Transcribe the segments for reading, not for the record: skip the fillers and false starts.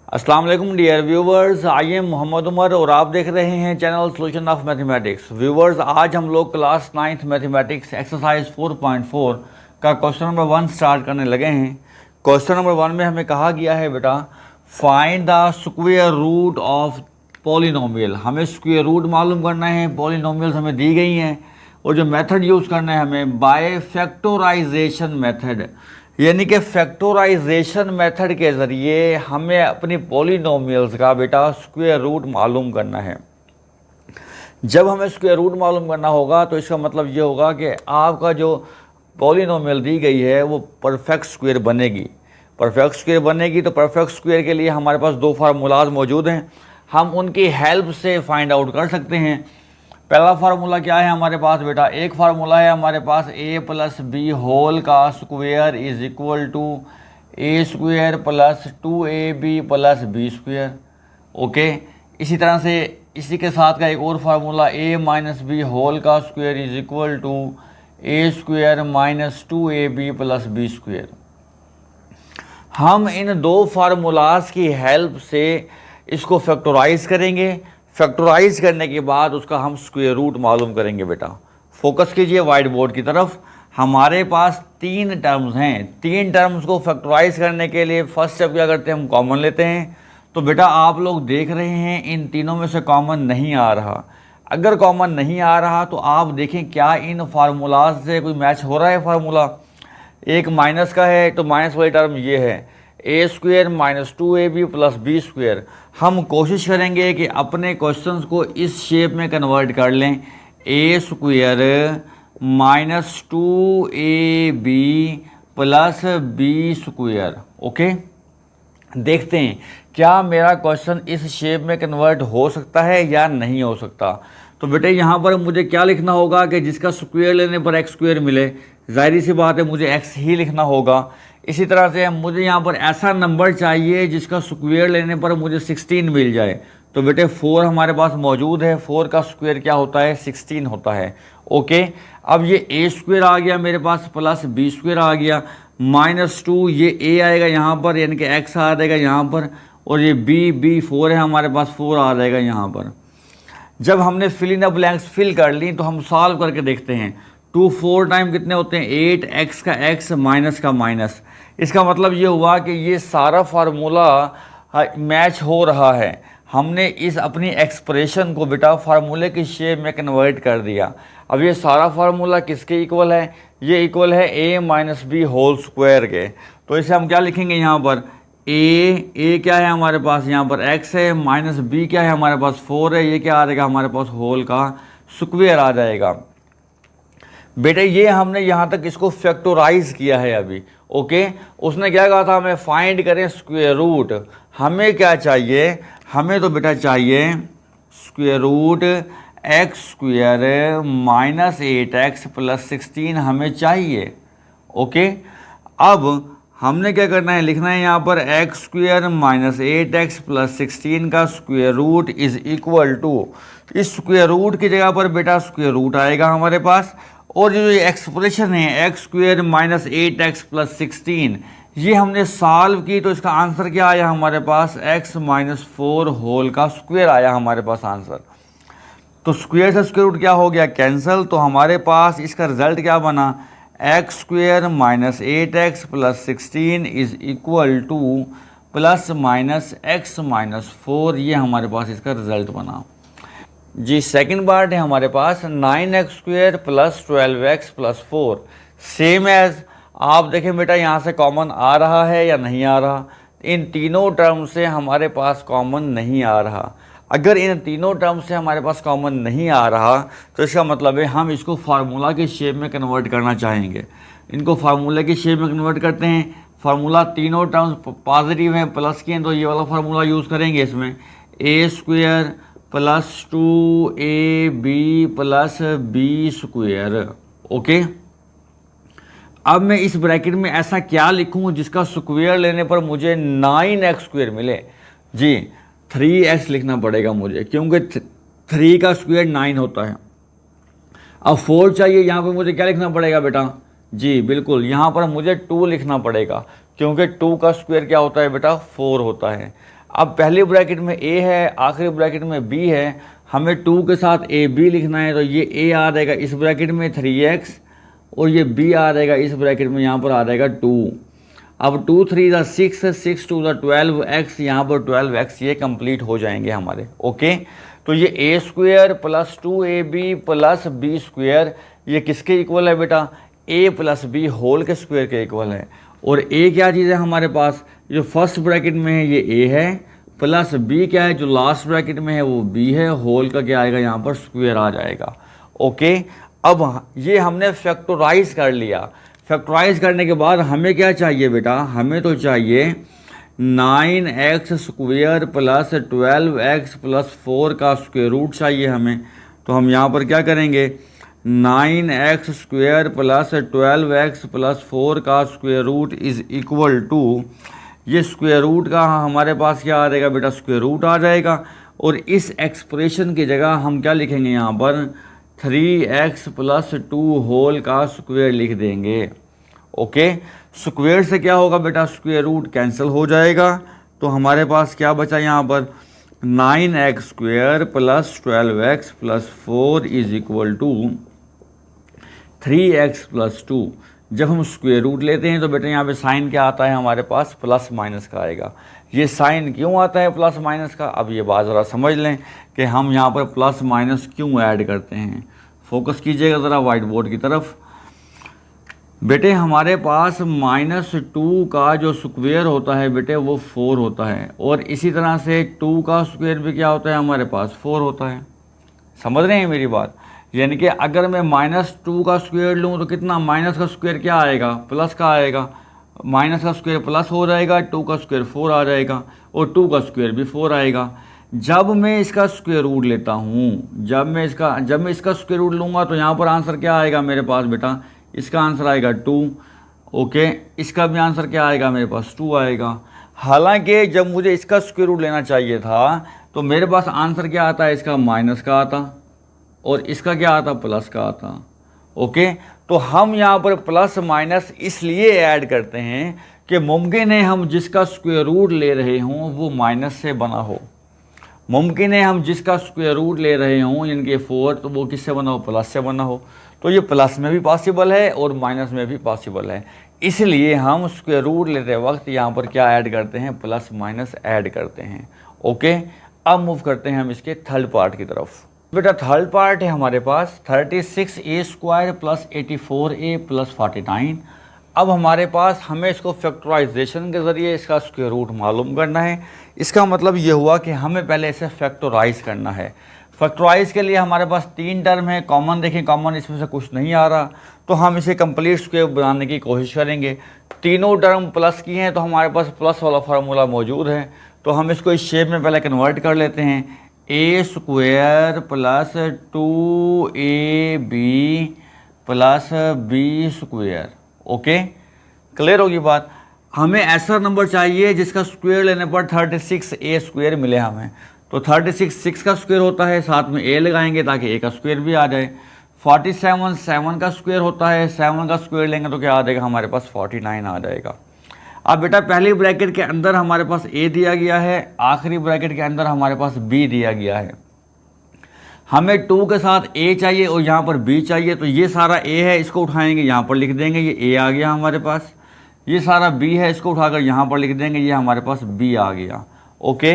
अस्सलाम वालेकुम dear viewers, I am Mohammad Umar और आप देख रहे हैं channel solution of mathematics. Viewers, आज हम लोग क्लास 9th मैथमेटिक्स एक्सरसाइज 4.4 का क्वेश्चन नंबर 1 स्टार्ट करने लगे हैं। क्वेश्चन नंबर 1 में हमें कहा गया है बेटा find the square root of polynomial. हमें स्क्वायर रूट मालूम करना है, पॉलिनोमियल्स हमें दी गई हैं और जो मेथड यूज़ करना है हमें बाय फैक्टराइजेशन मेथड, यानी कि फैक्टराइजेशन मेथड के ज़रिए हमें अपनी पॉलिनोमियल्स का बेटा स्क्वायर रूट मालूम करना है। जब हमें स्क्वायर रूट मालूम करना होगा तो इसका मतलब ये होगा कि आपका जो पॉलिनोमियल दी गई है वो परफेक्ट स्क्वायर बनेगी। परफेक्ट स्क्वायर बनेगी तो परफेक्ट स्क्वायर के लिए हमारे पास दो फार्मूलाज मौजूद हैं, हम उनकी हेल्प से फाइंड आउट कर सकते हैं। पहला फार्मूला क्या है हमारे पास बेटा, एक फार्मूला है हमारे पास a प्लस बी होल का square is equal to A square plus 2ab plus B square. Okay, इसी तरह से इसी के साथ का एक और formula a minus B whole का square is equal to A square minus 2ab plus B square. हम इन दो फार्मूलाज की हेल्प से इसको फैक्टराइज करेंगे। फैक्टराइज करने के बाद उसका हम स्क्वायर रूट मालूम करेंगे। बेटा फोकस कीजिए वाइट बोर्ड की तरफ। हमारे पास तीन टर्म्स हैं, तीन टर्म्स को फैक्टराइज करने के लिए फर्स्ट स्टेप क्या करते हैं, हम कॉमन लेते हैं। तो बेटा आप लोग देख रहे हैं इन तीनों में से कॉमन नहीं आ रहा। अगर कॉमन नहीं आ रहा तो आप देखें क्या इन फार्मूलाज से कोई मैच हो रहा है फार्मूला। एक माइनस का है तो माइनस वाली टर्म ये है A square minus 2ab plus B square. हम कोशिश करेंगे कि अपने क्वेश्चंस को इस शेप में कन्वर्ट कर लें, A square minus 2ab plus B square. Okay, देखते हैं क्या मेरा क्वेश्चन इस शेप में कन्वर्ट हो सकता है या नहीं हो सकता। तो बेटे यहाँ पर मुझे क्या लिखना होगा कि जिसका स्क्वायर लेने पर एक्स स्क्वायर मिले, जाहिर सी बात है मुझे एक्स ही लिखना होगा। इसी तरह से मुझे यहाँ पर ऐसा नंबर चाहिए जिसका स्क्वायर लेने पर मुझे 16 मिल जाए। तो बेटे 4 हमारे पास मौजूद है, 4 का स्क्वायर क्या होता है, 16 होता है। ओके, अब ये ए स्क्वायर आ गया मेरे पास प्लस बी स्क्वायर आ गया माइनस 2, ये ए आएगा यहाँ पर यानी कि एक्स आ जाएगा यहाँ पर, और ये बी 4 है हमारे पास, 4 आ जाएगा यहाँ पर। जब हमने fill in the blanks fill कर ली तो हम सॉल्व करके देखते हैं। 2 4 टाइम कितने होते हैं, 8, एक्स का एक्स माइनस का माइनस। इसका मतलब ये हुआ कि ये सारा फार्मूला मैच हो रहा है। हमने इस अपनी एक्सप्रेशन को बेटा फार्मूले की शेप में कन्वर्ट कर दिया। अब ये सारा फार्मूला किसके इक्वल है, ये इक्वल है a minus B whole square के। तो इसे हम क्या लिखेंगे यहाँ पर, a क्या है हमारे पास यहाँ पर x है, माइनस b क्या है हमारे पास 4 है, ये क्या आ जाएगा हमारे पास होल का स्क्वायर आ जाएगा। बेटे ये हमने यहाँ तक इसको फैक्टराइज किया है अभी। ओके, उसने क्या कहा था हमें फाइंड करें स्क्वायर रूट। हमें क्या चाहिए, हमें तो बेटा चाहिए square root x square minus 8x plus 16 हमें चाहिए। ओके, अब हमने क्या करना है, लिखना है यहाँ पर x square minus 8x plus 16 का square root is equal to, इस स्क्वायर रूट की जगह पर बेटा स्क्वायर रूट आएगा हमारे पास, और जो ये एक्सप्रेशन है x square minus 8x plus 16 ये हमने सॉल्व की तो इसका आंसर क्या आया हमारे पास, x माइनस 4 होल का स्क्वायर आया हमारे पास आंसर। तो स्क्वायर से स्क्वायर रूट क्या हो गया, कैंसिल। तो हमारे पास इसका रिजल्ट क्या बना, x square minus 8x plus 16 is equal to plus minus x minus 4, ये हमारे पास इसका रिजल्ट बना जी। सेकंड पार्ट है हमारे पास 9x square plus 12x plus 4, same as. आप देखें बेटा यहाँ से कॉमन आ रहा है या नहीं आ रहा, इन तीनों टर्म से हमारे पास कॉमन नहीं आ रहा। अगर इन तीनों टर्म से हमारे पास कॉमन नहीं आ रहा तो इसका मतलब है हम इसको फार्मूला के शेप में कन्वर्ट करना चाहेंगे। इनको फार्मूला की शेप में कन्वर्ट करते हैं। फार्मूला तीनों टर्म्स पॉजिटिव हैं, प्लस के हैं, तो ये वाला फार्मूला यूज़ करेंगे इसमें, A square plus 2ab plus B square. Okay, अब मैं इस ब्रैकेट में ऐसा क्या लिखूं जिसका स्क्वायर लेने पर मुझे 9x स्क्वायर मिले जी। 3x लिखना पड़ेगा मुझे क्योंकि 3 का स्क्वायर 9 होता है। अब 4 चाहिए, यहाँ पर मुझे क्या लिखना पड़ेगा बेटा जी, बिल्कुल यहाँ पर मुझे 2 लिखना पड़ेगा क्योंकि 2 का स्क्वायर क्या होता है बेटा 4 होता है। अब पहले ब्रैकेट में a है, आखिरी ब्रैकेट में b है, हमें 2 के साथ a b लिखना है, तो ये a आ जाएगा इस ब्रैकेट में 3x और ये b आ जाएगा इस ब्रैकेट में, यहाँ पर आ जाएगा 2। अब 2 3 ज़ा 6, 6 2 ज़ा 12x, यहाँ पर 12x ये कंप्लीट हो जाएंगे हमारे। ओके, तो ये a square plus 2ab plus b square ये किसके इक्वल है बेटा? a प्लस b होल के स्क्वायर के इक्वल है। और a क्या चीज़ है हमारे पास? जो फर्स्ट ब्रैकेट में है ये a है, प्लस b क्या है जो लास्ट ब्रैकेट में है वो b है, होल का क्या आएगा यहाँ पर? स्क्वायर आ जाएगा। ओके, अब ये हमने फैक्टराइज कर लिया। फैक्टराइज करने के बाद हमें क्या चाहिए बेटा? हमें तो चाहिए 9x square plus 12x plus 4 का स्क्वायर रूट चाहिए हमें। तो हम यहाँ पर क्या करेंगे? 9x square plus 12x plus 4 का square root is equal to, ये स्क्वायर रूट का हमारे पास क्या आ जाएगा बेटा? स्क्वायर रूट आ जाएगा। और इस एक्सप्रेशन की जगह हम क्या लिखेंगे यहाँ पर? 3x प्लस 2 होल का स्क्वायर लिख देंगे। ओके, स्क्वायर से क्या होगा बेटा? स्क्वायर रूट कैंसिल हो जाएगा। तो हमारे पास क्या बचा यहाँ पर? 9x square plus 12x plus 4 is equal to 3x plus 2। जब हम स्क्वायर रूट लेते हैं तो बेटा यहाँ पे साइन क्या आता है हमारे पास? प्लस माइनस का आएगा। ये साइन क्यों आता है प्लस माइनस का? अब ये बात ज़रा समझ लें कि हम यहाँ पर प्लस माइनस क्यों ऐड करते हैं। फोकस कीजिएगा ज़रा वाइट बोर्ड की तरफ। बेटे हमारे पास -2 का जो स्क्वायर होता है बेटे वो 4 होता है, और इसी तरह से 2 का स्क्वायर भी क्या होता है हमारे पास? 4 होता है। समझ रहे हैं मेरी बात? यानी कि अगर मैं -2 का स्क्वायर लूँ तो कितना? माइनस का स्क्वायर क्या आएगा? प्लस का आएगा। माइनस का स्क्वायर प्लस हो जाएगा, 2 का स्क्वायर 4 आ जाएगा, और 2 का स्क्वायर भी 4 आएगा। जब मैं इसका स्क्वायर रूट लेता हूँ, जब मैं इसका स्क्वायर रूट लूँगा तो यहाँ पर आंसर क्या आएगा मेरे पास बेटा? इसका आंसर आएगा 2। ओके, इसका भी आंसर क्या आएगा मेरे पास? 2 आएगा। हालांकि जब मुझे इसका स्क्वायर रूट लेना चाहिए था तो मेरे पास आंसर क्या आता है? इसका माइनस का आता, और इसका क्या आता? प्लस का आता। ओके, तो हम यहाँ पर प्लस माइनस इसलिए ऐड करते हैं कि मुमकिन है हम जिसका स्क्वायर रूट ले रहे हों वो माइनस से बना हो, मुमकिन है हम जिसका स्क्वायर रूट ले रहे हों यानी कि 4, तो वो किससे बना हो? प्लस से बना हो। तो ये प्लस में भी पॉसिबल है और माइनस में भी पॉसिबल है, इसलिए हम स्क्वायर रूट लेते वक्त यहाँ पर क्या ऐड करते हैं? प्लस माइनस ऐड करते हैं। ओके, अब मूव करते हैं हम इसके थर्ड पार्ट की तरफ। बेटा थर्ड पार्ट है हमारे पास 36a square plus 84a plus 49। अब हमारे पास हमें इसको फैक्टराइजेशन के ज़रिए इसका स्क्वायर रूट मालूम करना है। इसका मतलब ये हुआ कि हमें पहले इसे फैक्टराइज करना है। फैक्टराइज के लिए हमारे पास 3 टर्म है, कॉमन देखें, कॉमन इसमें से कुछ नहीं आ रहा, तो हम इसे कंप्लीट स्क्वायर बनाने की कोशिश करेंगे। तीनों टर्म प्लस की हैं तो हमारे पास प्लस वाला फार्मूला मौजूद है, तो हम इसको इस शेप में पहले कन्वर्ट कर लेते हैं। a square plus 2ab plus b square. Okay, clear होगी बात? हमें ऐसा नंबर चाहिए जिसका स्क्वायर लेने पर 36a स्क्वायर मिले हमें। तो 36 6 का स्क्वायर होता है, साथ में a लगाएंगे ताकि a का स्क्वायर भी आ जाए। 47 7 का स्क्वायर होता है, 7 का स्क्वायर लेंगे तो क्या आ जाएगा हमारे पास? 49 आ जाएगा। अब बेटा पहली ब्रैकेट के अंदर हमारे पास a दिया गया है, आखिरी ब्रैकेट के अंदर हमारे पास b दिया गया है। हमें 2 के साथ a चाहिए और यहाँ पर b चाहिए, तो ये सारा a है, इसको उठाएंगे यहाँ पर लिख देंगे, ये a आ गया हमारे पास। ये सारा b है, इसको उठाकर यहाँ पर लिख देंगे, ये हमारे पास b आ गया। ओके,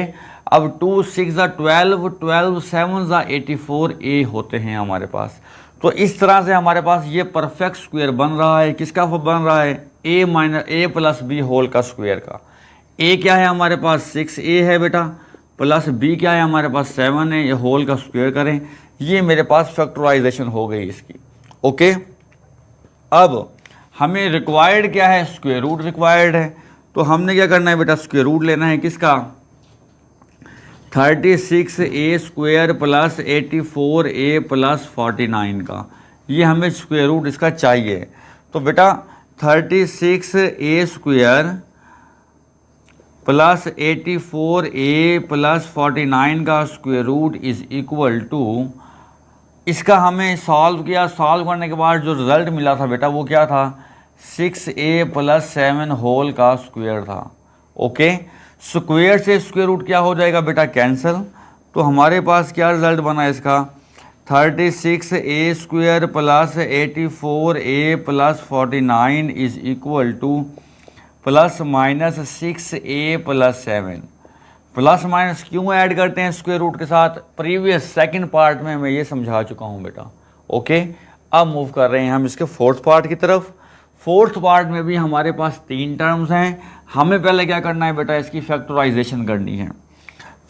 अब 2 6 ज़ा 12, 12 7 ज़ा 84a होते हैं हमारे पास। तो इस तरह से हमारे पास ये परफेक्ट स्क्वायर बन रहा है। किसका बन रहा है? a प्लस b होल का स्क्वायर का। a क्या है हमारे पास? 6a है बेटा, प्लस b क्या है हमारे पास? 7 है, ये होल का स्क्वायर करें, ये मेरे पास फैक्टराइजेशन हो गई इसकी। ओके, अब हमें रिक्वायर्ड क्या है? स्क्वायर रूट रिक्वायर्ड है। तो हमने क्या करना है बेटा? स्क्वायर रूट लेना है किसका? 36a square plus 84a plus 49 का, ये हमें स्क्वायर रूट इसका चाहिए। तो बेटा 36a square plus 84a plus 49 का square root is equal to, इसका हमें सॉल्व किया, सॉल्व करने के बाद जो रिज़ल्ट मिला था बेटा वो क्या था? 6a प्लस 7 होल का स्क्वायर था। ओके, स्क्वायर से स्क्वायर रूट क्या हो जाएगा बेटा, कैंसिल। तो हमारे पास क्या रिजल्ट बना इसका, 36a² plus 84a plus 49 is equal to plus minus 6a plus 7। Plus minus क्यों ऐड करते हैं स्क्वायर रूट के साथ, प्रीवियस सेकंड पार्ट में मैं ये समझा चुका हूँ बेटा। ओके, अब मूव कर रहे हैं हम इसके फोर्थ पार्ट की तरफ। फोर्थ पार्ट में भी हमारे पास 3 टर्म्स हैं। हमें पहले क्या करना है बेटा, इसकी फैक्टराइजेशन करनी है।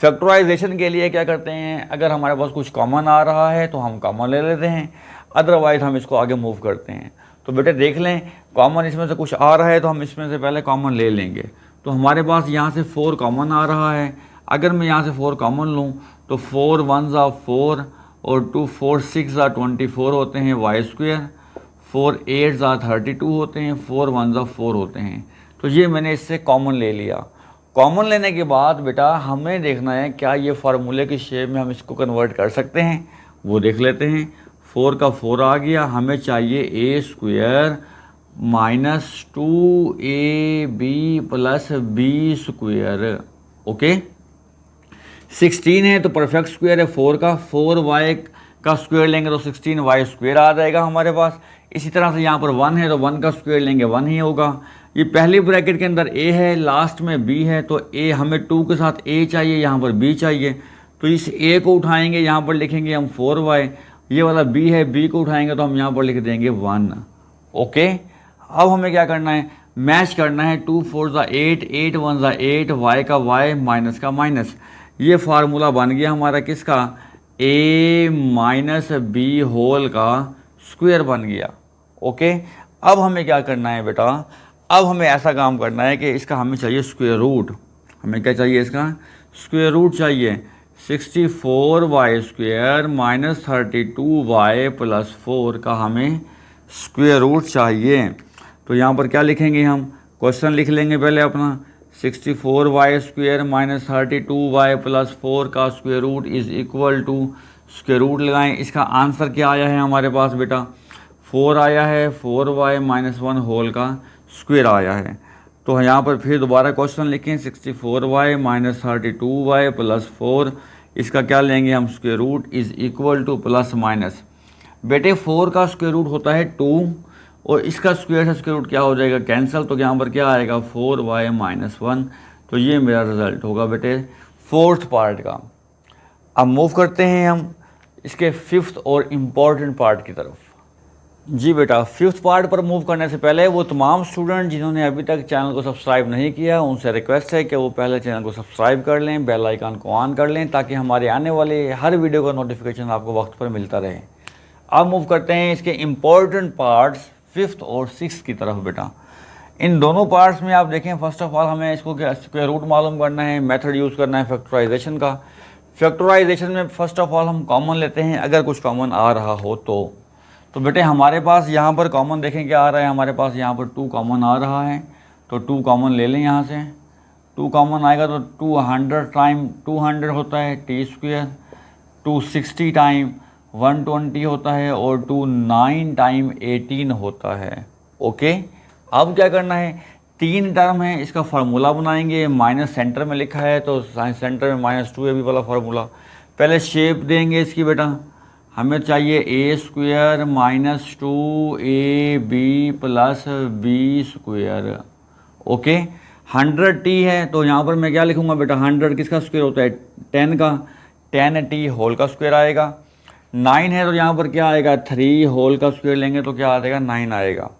फैक्टराइजेशन के लिए क्या करते हैं, अगर हमारे पास कुछ कॉमन आ रहा है तो हम कॉमन ले लेते हैं, अदरवाइज हम इसको आगे मूव करते हैं। तो बेटे देख लें, कॉमन इसमें से कुछ आ रहा है तो हम इसमें से पहले कॉमन ले लेंगे। तो हमारे पास यहाँ से 4 कॉमन आ रहा है। अगर मैं यहाँ से 4 कॉमन लूँ तो 4 1 4 और 2 4 6 24 होते हैं y², 4 8 32 होते हैं, 4 1 4 होते हैं। तो ये मैंने इससे कॉमन ले लिया। कॉमन लेने के बाद बेटा हमें देखना है क्या ये फार्मूले की शेप में हम इसको कन्वर्ट कर सकते हैं, वो देख लेते हैं। 4 का 4 आ गया, हमें चाहिए a² minus 2ab plus b²। Okay, 16 है तो परफेक्ट स्क्वायर है 4 का, 4y का स्क्वायर लेंगे तो 16y² आ जाएगा हमारे पास। इसी तरह से यहाँ पर 1 है तो 1 का स्क्वायर लेंगे 1 ही होगा। ये पहली ब्रैकेट के अंदर a है, लास्ट में b है, तो a हमें 2 के साथ a चाहिए, यहाँ पर b चाहिए। तो इस a को उठाएंगे, यहाँ पर लिखेंगे हम 4y, ये वाला b है, b को उठाएंगे तो हम यहाँ पर लिख देंगे 1। ओके, अब हमें क्या करना है, मैच करना है। 2 4 8, 8 1 8, y का y माइनस का माइनस। ये फार्मूला बन गया हमारा किसका, a माइनस बी होल का स्क्वायर बन गया। ओके, अब हमें क्या करना है बेटा, अब हमें ऐसा काम करना है कि इसका हमें चाहिए स्क्वायर रूट। हमें क्या चाहिए, इसका स्क्वायर रूट चाहिए। 64y² माइनस 32y प्लस 4 का हमें स्क्वायर रूट चाहिए। तो यहाँ पर क्या लिखेंगे, हम क्वेश्चन लिख लेंगे पहले अपना। 64y² माइनस 32y प्लस 4 का square root is equal to, square root लगाएं। इसका आंसर क्या आया है हमारे पास बेटा, 4 आया है, 4y माइनस 1 होल का स्क्वायर आया है। तो यहाँ पर फिर दोबारा क्वेश्चन लिखें, 64y माइनस 32y प्लस 4, इसका क्या लेंगे हम, square root is equal to plus minus. बेटे 4 का स्क्वायर रूट होता है 2 और इसका स्क्वायर से स्क्वायर रूट क्या हो जाएगा, कैंसिल। तो यहाँ पर क्या आएगा, 4y माइनस 1। तो ये मेरा रिजल्ट होगा बेटे फोर्थ पार्ट का। अब मूव करते हैं हम इसके फिफ्थ और इम्पॉर्टेंट पार्ट की तरफ। जी बेटा, फिफ्थ पार्ट पर मूव करने से पहले वो तमाम स्टूडेंट जिन्होंने अभी तक चैनल को सब्सक्राइब नहीं किया, उनसे रिक्वेस्ट है कि वो पहले चैनल को सब्सक्राइब कर लें, बेल आइकन को ऑन कर लें, ताकि हमारे आने वाले हर वीडियो का नोटिफिकेशन आपको वक्त पर मिलता रहे। अब मूव करते हैं इसके इम्पॉर्टेंट पार्ट्स फिफ्थ और सिक्स की तरफ। बेटा इन दोनों पार्ट्स में आप देखें, फर्स्ट ऑफ ऑल हमें इसको स्क्वायर रूट मालूम करना है, मेथड यूज़ करना है फैक्टराइजेशन का। फैक्टराइजेशन में फर्स्ट ऑफ ऑल हम कॉमन लेते हैं, अगर कुछ कॉमन आ रहा हो तो बेटे हमारे पास यहाँ पर कॉमन देखें क्या आ रहा है, हमारे पास यहाँ पर 2 कॉमन आ रहा है। तो 2 कॉमन ले लें, यहाँ से 2 कॉमन आएगा तो 200 टाइम 200 होता है t², 260 टाइम 120 होता है और 29 टाइम 18 होता है। ओके, अब क्या करना है, 3 टर्म है, इसका फार्मूला बनाएंगे। माइनस सेंटर में लिखा है तो सेंटर में -2ab वाला फार्मूला। पहले शेप देंगे इसकी बेटा, हमें चाहिए a² minus 2ab plus b²। Okay, 100t है तो यहाँ पर मैं क्या लिखूँगा बेटा, 100 किसका स्क्वायर होता है, 10 का, 10t होल का स्क्वायर आएगा। 9 है तो यहाँ पर क्या आएगा, 3 होल का स्क्वायर लेंगे तो क्या आएगा, 9 आएगा।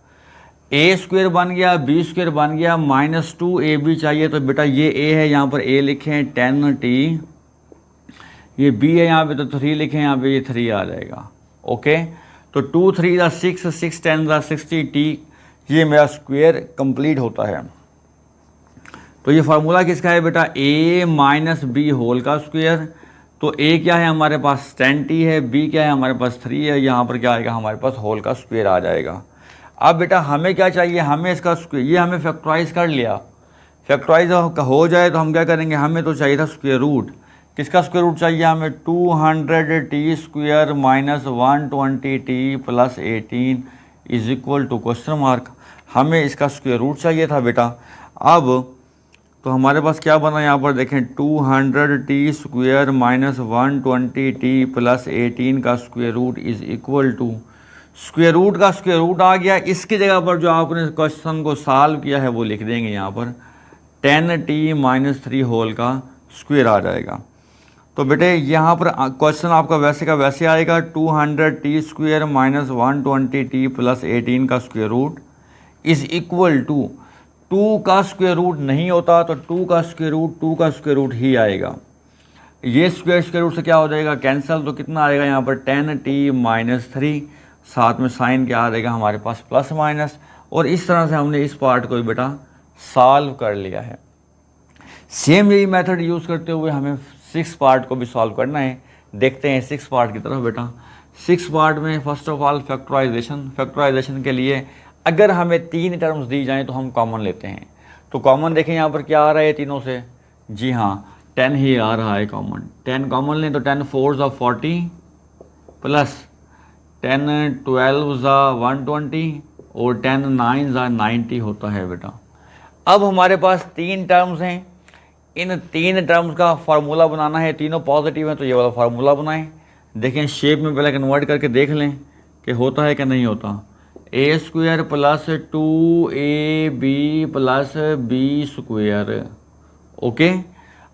a² बन गया, b² बन गया, -2ab चाहिए तो बेटा ये a है, यहाँ पर a लिखें 10t, ये b है यहाँ पे तो 3 लिखें, यहाँ पे ये 3 आ जाएगा। ओके, तो 2 3 6, 6 10 60t, ये मेरा स्क्वायर कंप्लीट होता है। तो ये फार्मूला किसका है बेटा, a माइनस बी होल का स्क्वायर। तो a क्या है हमारे पास, 10t है, b क्या है हमारे पास 3 है, यहाँ पर क्या आएगा हमारे पास होल का स्क्वायर आ जाएगा। अब बेटा हमें क्या चाहिए, हमें इसका स्क्वायर, ये हमें फैक्टराइज कर लिया, फैक्टराइज हो जाए तो हम क्या करेंगे, हमें तो चाहिए था स्क्वायर रूट। किसका स्क्वायर रूट चाहिए हमें, 200t² minus 120t plus 18 is equal to question mark. हमें इसका स्क्वायर रूट चाहिए था बेटा। अब तो हमारे पास क्या बना यहाँ पर देखें, 200t² माइनस 120t प्लस 18 का square root is equal to, square root का स्क्वायर रूट आ गया। इसकी जगह पर जो आपने क्वेश्चन को सॉल्व किया है वो लिख देंगे यहाँ पर 10t-3 होल का स्क्वायर आ जाएगा। तो बेटे यहाँ पर क्वेश्चन आपका वैसे का वैसे आएगा, 200t² माइनस 120t प्लस 18 का square root is equal to, 2 का स्क्वायर रूट नहीं होता तो 2 का स्क्वायर रूट ही आएगा। ये स्क्वायर रूट से क्या हो जाएगा, कैंसिल, तो कितना आएगा यहाँ पर 10t-3, साथ में साइन क्या आ जाएगा हमारे पास प्लस माइनस। और इस तरह से हमने इस पार्ट को भी बेटा सॉल्व कर लिया है। सेम यही मेथड यूज़ करते हुए हमें 6 पार्ट को भी सॉल्व करना है। देखते हैं 6 पार्ट की तरफ बेटा। 6 पार्ट में फर्स्ट ऑफ ऑल फैक्टराइजेशन के लिए अगर हमें 3 टर्म्स दी जाएं तो हम कॉमन लेते हैं। तो कॉमन देखें यहाँ पर क्या आ रहा है तीनों से, जी हाँ 10 ही आ रहा है कॉमन। 10 कॉमन लें तो 10 4 ज़ा 40 प्लस 10 12 ज़ा 120 और 10 9 ज़ा 90 होता है बेटा। अब हमारे पास 3 टर्म्स हैं, इन 3 टर्म्स का फार्मूला बनाना है। तीनों पॉजिटिव हैं तो ये वाला फार्मूला बनाएं। देखें शेप में पहले कन्वर्ट करके देख लें कि होता है कि नहीं होता। a² plus 2ab plus b², okay.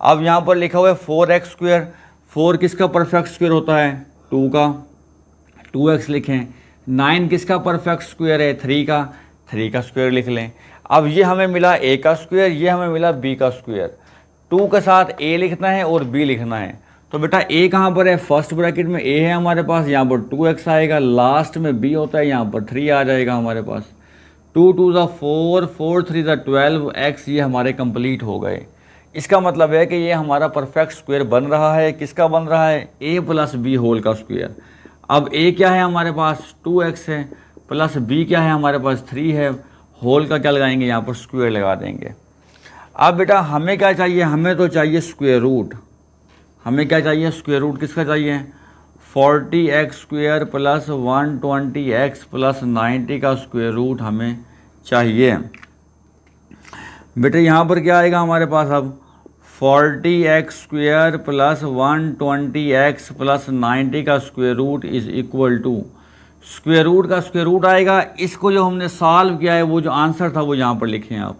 अब यहाँ पर लिखा हुआ है 4x²। 4 किसका परफेक्ट स्क्वायर होता है, 2 का, 2x लिखें। 9 किसका परफेक्ट स्क्वायर है, 3 का, 3 का स्क्वायर लिख लें। अब ये हमें मिला a का स्क्वायर, ये हमें मिला b का स्क्वायर। 2 के साथ a लिखना है और b लिखना है। तो बेटा a कहाँ पर है, फर्स्ट ब्रैकेट में a है हमारे पास, यहाँ पर 2x आएगा, लास्ट में b होता है, यहाँ पर 3 आ जाएगा हमारे पास। 2 2 ज़ा 4, 4 3 ज़ा 12x, ये हमारे कंप्लीट हो गए। इसका मतलब है कि ये हमारा परफेक्ट स्क्वायर बन रहा है। किसका बन रहा है, a प्लस b होल का स्क्वायर। अब a क्या है हमारे पास, 2x है, प्लस b क्या है हमारे पास, 3 है, होल का क्या लगाएंगे यहाँ पर, स्क्वायर लगा देंगे। अब बेटा हमें क्या चाहिए, हमें तो चाहिए स्क्वायर रूट। हमें क्या चाहिए, स्क्वायर रूट किसका चाहिए, 40x² प्लस 120x प्लस 90 का स्क्वायर रूट हमें चाहिए। बेटे यहाँ पर क्या आएगा हमारे पास, अब 40x² प्लस 120x प्लस 90 का square root is equal to, square root का स्क्वायर रूट आएगा। इसको जो हमने सॉल्व किया है वो जो आंसर था वो यहाँ पर लिखें आप,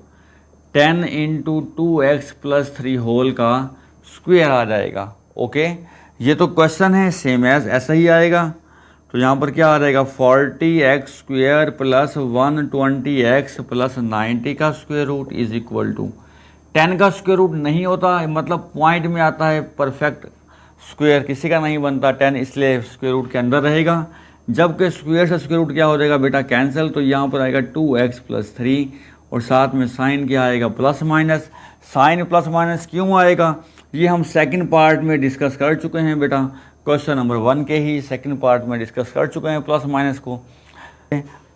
10 × 2x प्लस 3 होल का स्क्वायर आ जाएगा, ओके। ये तो क्वेश्चन है, सेम एज ऐसा ही आएगा। तो यहाँ पर क्या आ जाएगा, 40x² प्लस 120x प्लस 90 का square root is equal to, 10 का स्क्वायर रूट नहीं होता, मतलब पॉइंट में आता है परफेक्ट स्क्वायर, किसी का नहीं बनता 10, इसलिए स्क्वायर रूट के अंदर रहेगा। जबकि स्क्वायर से स्क्वायर रूट क्या हो जाएगा बेटा, कैंसिल। तो यहाँ पर आएगा 2x प्लस 3 और साथ में साइन क्या आएगा, plus minus. Sign plus minus क्यों आएगा, ये हम सेकंड पार्ट में डिस्कस कर चुके हैं बेटा, क्वेश्चन नंबर 1 के ही सेकंड पार्ट में डिस्कस कर चुके हैं प्लस माइनस को।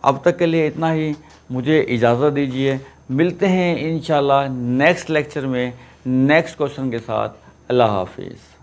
अब तक के लिए इतना ही, मुझे इजाज़त दीजिए। मिलते हैं इंशाल्लाह नेक्स्ट लेक्चर में नेक्स्ट क्वेश्चन के साथ। अल्लाह हाफिज़।